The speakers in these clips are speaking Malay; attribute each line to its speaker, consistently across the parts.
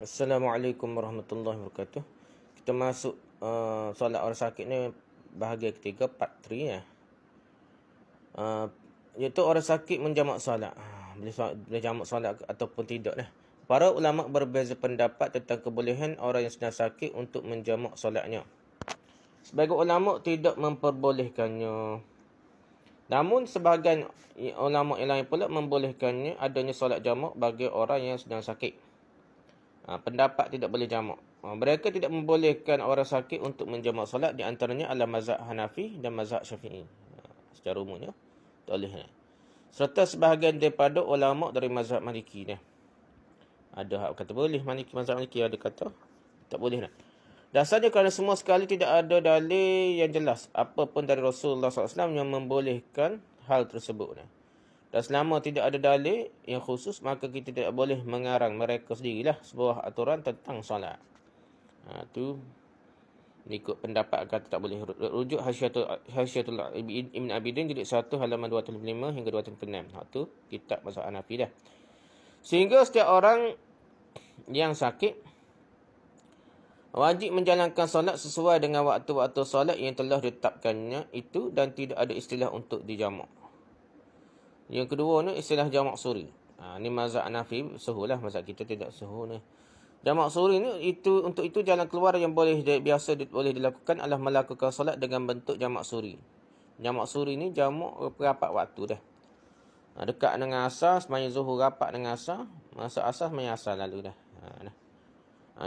Speaker 1: Assalamualaikum warahmatullahi wabarakatuh. Kita masuk solat orang sakit ni bahagian ketiga, part 3 ya. Iaitu orang sakit menjamak solat. Boleh jamak solat ataupun tidak dah. Para ulama berbeza pendapat tentang kebolehan orang yang sedang sakit untuk menjamak solatnya. Sebagian ulama tidak memperbolehkannya. Namun sebahagian ulama yang lain pula membolehkannya adanya solat jamak bagi orang yang sedang sakit. Pendapat tidak boleh jamak. Mereka tidak membolehkan orang sakit untuk menjamak solat, di antaranya adalah mazhab Hanafi dan mazhab Syafi'i. Secara umumnya tak boleh. Serta sebahagian daripada ulama dari mazhab Maliki ni. Ada hak kata boleh, mazhab Maliki ada kata tak boleh. Dasarnya kerana semua sekali tidak ada dalil yang jelas apapun dari Rasulullah SAW yang membolehkan hal tersebut. Dan selama tidak ada dalil yang khusus, maka kita tidak boleh mengarang mereka sendirilah sebuah aturan tentang solat. Itu ikut pendapat kata tak boleh. Rujuk Hasyiatul Ibn Abidin jilid 1 halaman 205 hingga 206. Itu kitab mazhab Hanafi dah. Sehingga setiap orang yang sakit wajib menjalankan solat sesuai dengan waktu-waktu solat yang telah ditetapkannya itu, dan tidak ada istilah untuk dijamak. Yang kedua ni istilah jamak suri. Ni mazhab Hanafi suhulah, mazhab kita tidak suhu ni. Jamak suri ni untuk itu jalan keluar yang boleh dilakukan adalah melakukan solat dengan bentuk jamak suri. Jamak suri ni jamak rapat waktu dah. Dekat dengan asar, sembahyang zuhur rapat dengan asar, masa asar sembahyang asar lalu dah.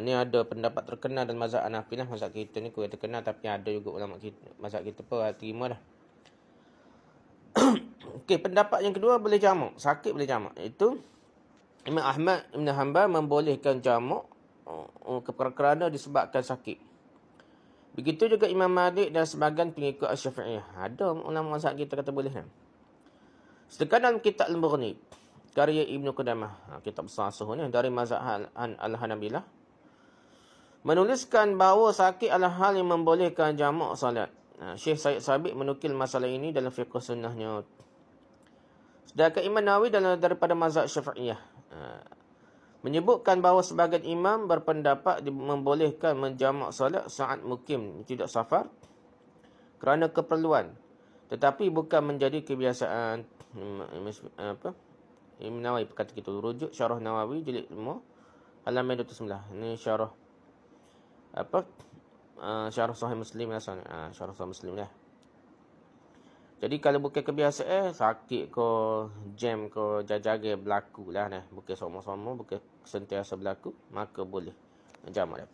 Speaker 1: Ni ada pendapat terkenal dalam mazhab Hanafi lah. Mazhab kita ni kurang terkenal, tapi ada juga ulama kita, mazhab kita pun terima dah. Okey, pendapat yang kedua boleh jamak. Sakit boleh jamak. Itu Imam Ahmad Ibn Hanbal membolehkan jamak kerana disebabkan sakit. Begitu juga Imam Malik dan sebahagian pengikut Asy-Syafi'iyah. Ada ulama mazhab kita kata boleh. Sedangkan dalam kitab Al-Mughni karya Ibnu Qudamah, kitab besar suhu ni dari mazhab Al-Hanabilah, menuliskan bahawa sakit adalah hal yang membolehkan jamak salat. Syekh Said Sabiq menukil masalah ini dalam fiqh sunnahnya. Sedangkan Imam Nawawi daripada mazhab Syafi'iyah menyebutkan bahawa sebahagian imam berpendapat membolehkan menjamak solat saat mukim, tidak safar, kerana keperluan, tetapi bukan menjadi kebiasaan. Imam Nawawi berkata gitu. Rujuk Syarah Nawawi jilid 5 halaman 29. Ini syarah syarah Sahih Muslim lah. Syarah Sahih Muslim lah. Jadi kalau bukan kebiasaan, sakit ke, jam ke, jaga berlaku lah. Bukan sama-sama, bukan sentiasa berlaku, maka boleh jamak dah.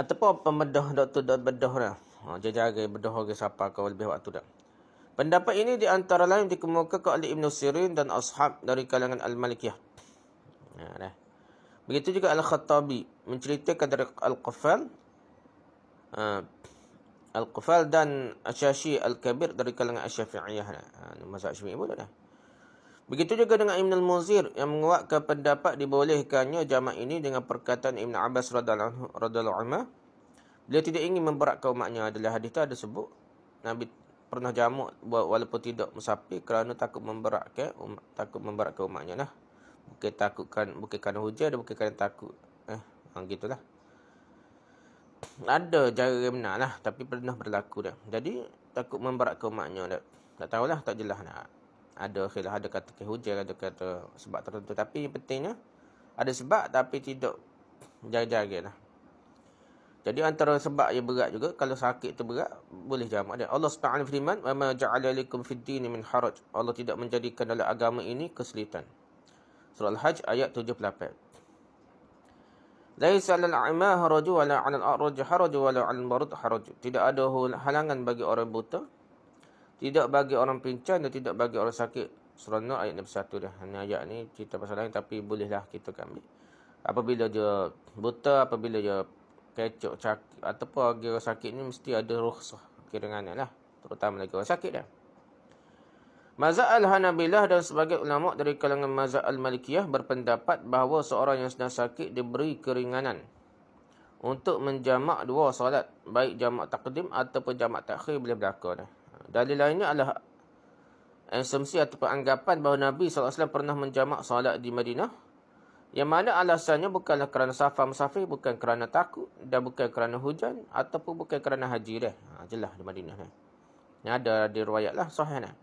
Speaker 1: Ataupun pembedah, doktor bedah dah. Jaga bedah orang siapa kau lebih waktu dah. Pendapat ini di antara lain dikemukakan oleh Ibn Sirin dan ashab dari kalangan Al-Malikiyah. Begitu juga Al-Khattabi menceritakan dari Al-Qufal dan Asy-Syashi Al-Kabir dari kalangan Asy-Syafi'iyah. Mazhab Syafi'i pula dah. Begitu juga dengan Ibn Al-Munzir yang menguatkan pendapat dibolehkannya jamak ini dengan perkataan Ibn Abbas radhiyallahu anhu. Beliau tidak ingin memberatkan umatnya. Adalah hadis ada sebut Nabi pernah jamak walaupun tidak musafir kerana takut memberatkan umatnya lah. Bukan kerana hujan, dan bukan kerana takut. Gitulah. Ada cara benar lah, tapi pernah berlaku dah. Jadi takut memberatkan umatnya dah. Tak tahulah, tak jelas dah. Ada khilaf, ada kata hujan, ada kata sebab tertentu. Tapi yang pentingnya ada sebab tapi tidak jaga-jaga lah. Jadi antara sebab yang berat juga, kalau sakit tu berat, boleh jamak dia. Allah Subhanahu firman, "Wa ma ja'ala lakum fid din min haraj." Allah tidak menjadikan dalam agama ini kesulitan. Surah Al-Hajj ayat 78. Laisa 'alal a'ma haraju wala 'alal a'raj haraju wala 'alal marid haraju. Tidak ada halangan bagi orang buta, tidak bagi orang pincang, dan tidak bagi orang sakit. Surah Nur ayat 61 dah. Ini ayat ni cerita pasal lain, tapi bolehlah kita ambil. Apabila dia buta, apabila dia kecok, cakit, ataupun bagi orang sakit ni mesti ada rukhsah kirangan lah, terutama lagi orang sakit dah. Mazhab Al-Hanabilah dan sebagai ulama dari kalangan mazhab Al-Malikiyah berpendapat bahawa seorang yang sedang sakit diberi keringanan untuk menjamak dua solat, baik jamak taqdim ataupun jamak takhir boleh berlaku dah. Dalil lainnya adalah asumsi ataupun anggapan bahawa Nabi SAW pernah menjamak solat di Madinah Yang mana alasannya bukanlah kerana safar musafir, bukan kerana takut dan bukan kerana hujan ataupun bukan kerana haji dah. Jelas di Madinah dah. Ini ada diriwayatlah sahih dah.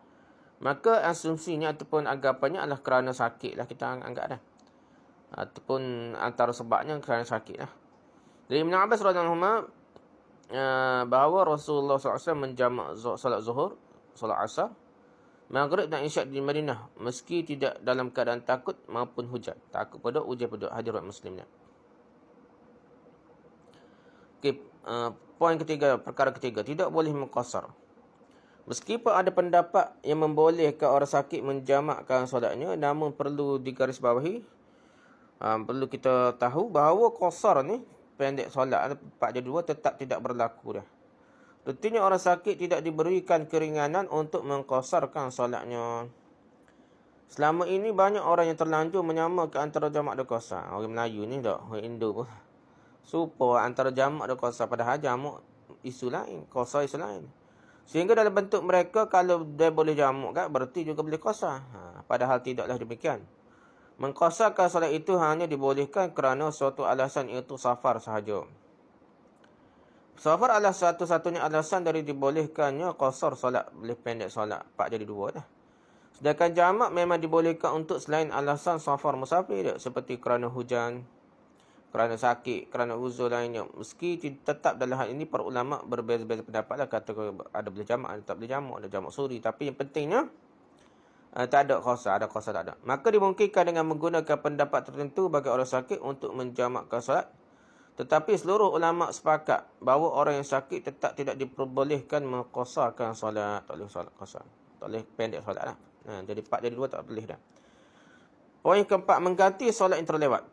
Speaker 1: Maka asumsinya ataupun anggapannya adalah kerana sakit lah kita anggap dah. Ataupun antara sebabnya kerana sakit lah. Dari Ibn Abbas radhiyallahu anhu bahawa Rasulullah SAW menjamak solat zuhur, solat asar, maghrib dan isyak di Madinah meski tidak dalam keadaan takut maupun hujan. Takut pada hujan pada hadirat muslimnya. Okey, poin ketiga, perkara ketiga, tidak boleh mengqasar. Meskipun ada pendapat yang membolehkan orang sakit menjamakkan solatnya, namun perlu digarisbawahi, perlu kita tahu bahawa qasar ni, pendek solat 4/2 tetap tidak berlaku dah. Rutinya orang sakit tidak diberikan keringanan untuk mengqasarkan solatnya. Selama ini banyak orang yang terlanjur menyamakan antara jamak dan qasar. Orang Melayu ni tak, orang Indo pun supaya antara jamak dan qasar, padahal jamak isu lain, qasar isu lain. Sehingga dalam bentuk mereka, kalau dia boleh jamak kan, berarti juga boleh qasar. Padahal tidaklah demikian. Mengqasarkan solat itu hanya dibolehkan kerana suatu alasan, iaitu safar sahaja. Safar adalah satu-satunya alasan dari dibolehkannya qasar solat, boleh pendek solat 4/2 dah. Sedangkan jamak memang dibolehkan untuk selain alasan safar musafir, seperti kerana hujan, kerana sakit, kerana uzur lainnya. Meski tetap dalam hal ini para ulama berbeza-beza pendapat lah, kata ada boleh jamak, ada tak boleh jamak, ada jamak suri. Tapi yang pentingnya tak ada qasar, ada qasar tak ada. Maka dimungkinkan dengan menggunakan pendapat tertentu bagi orang sakit untuk menjamakkan solat. Tetapi seluruh ulama sepakat bahawa orang yang sakit tetap tidak diperbolehkan mengqasarkan solat. Tak boleh solat qasar. Tak boleh pendek solat lah. Jadi 4/2 tak boleh dah. Poin keempat, mengganti solat yang terlewat.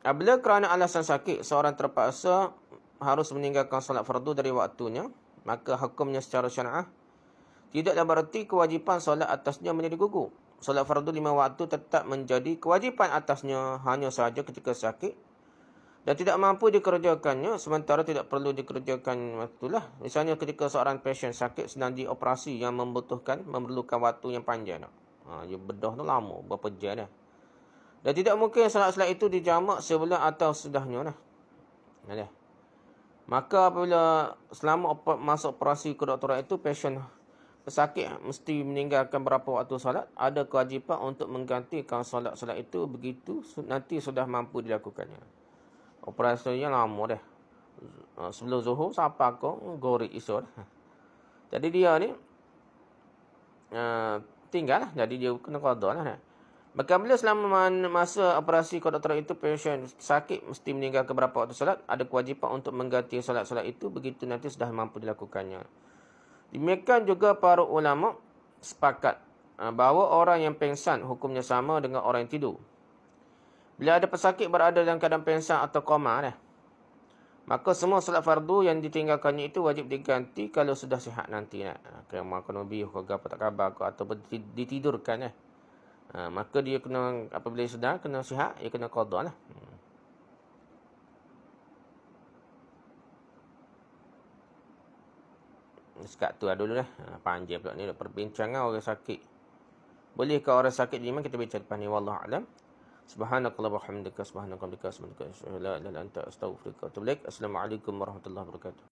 Speaker 1: Apabila kerana alasan sakit, seorang terpaksa harus meninggalkan solat fardu dari waktunya, maka hukumnya secara syariah tidaklah berarti kewajipan solat atasnya menjadi gugur. Solat fardu 5 waktu tetap menjadi kewajipan atasnya hanya sahaja ketika sakit dan tidak mampu dikerjakannya, sementara tidak perlu dikerjakan waktulah. Misalnya ketika seorang pasien sakit sedang dioperasi yang memerlukan waktu yang panjang. Bedah tu lama, berapa jam dah. Dan tidak mungkin solat-solat itu dijamak sebelum atau sudahnya dah. Maka apabila selama masa operasi kedoktoran itu, pasien pesakit mesti meninggalkan berapa waktu solat, ada kewajipan untuk menggantikan solat-solat itu begitu nanti sudah mampu dilakukannya. Operasinya lama dah. Sebelum zuhur sampai ke gori isor. Jadi dia ni tinggal lah. Jadi dia kena qada lah. Maka bila selama masa operasi kedokteran itu, pasien sakit mesti meninggalkan berapa waktu solat, ada kewajipan untuk mengganti solat-solat itu begitu nanti sudah mampu dilakukannya. Demikian juga para ulama sepakat bahawa orang yang pengsan hukumnya sama dengan orang yang tidur. Bila ada pesakit berada dalam keadaan pengsan atau koma dah, maka semua solat fardu yang ditinggalkannya itu wajib diganti kalau sudah sihat nanti. Kena makan lebih ke apa tak khabar ke, atau ditidurkan . Maka dia kena, apabila sudah kena sihat, dia kena qada lah. Sekat tu dulu lah. Panjang pula ni perbincangan orang sakit. Bolehkah orang sakit di mana kita bincang depan ni? Wallahu a'lam. Subhanakallah wa hamdika, subhanakallahika, subhanaka, la ilaha illa anta, astaghfiruka wa atubu ilaik. Assalamualaikum warahmatullahi wabarakatuh.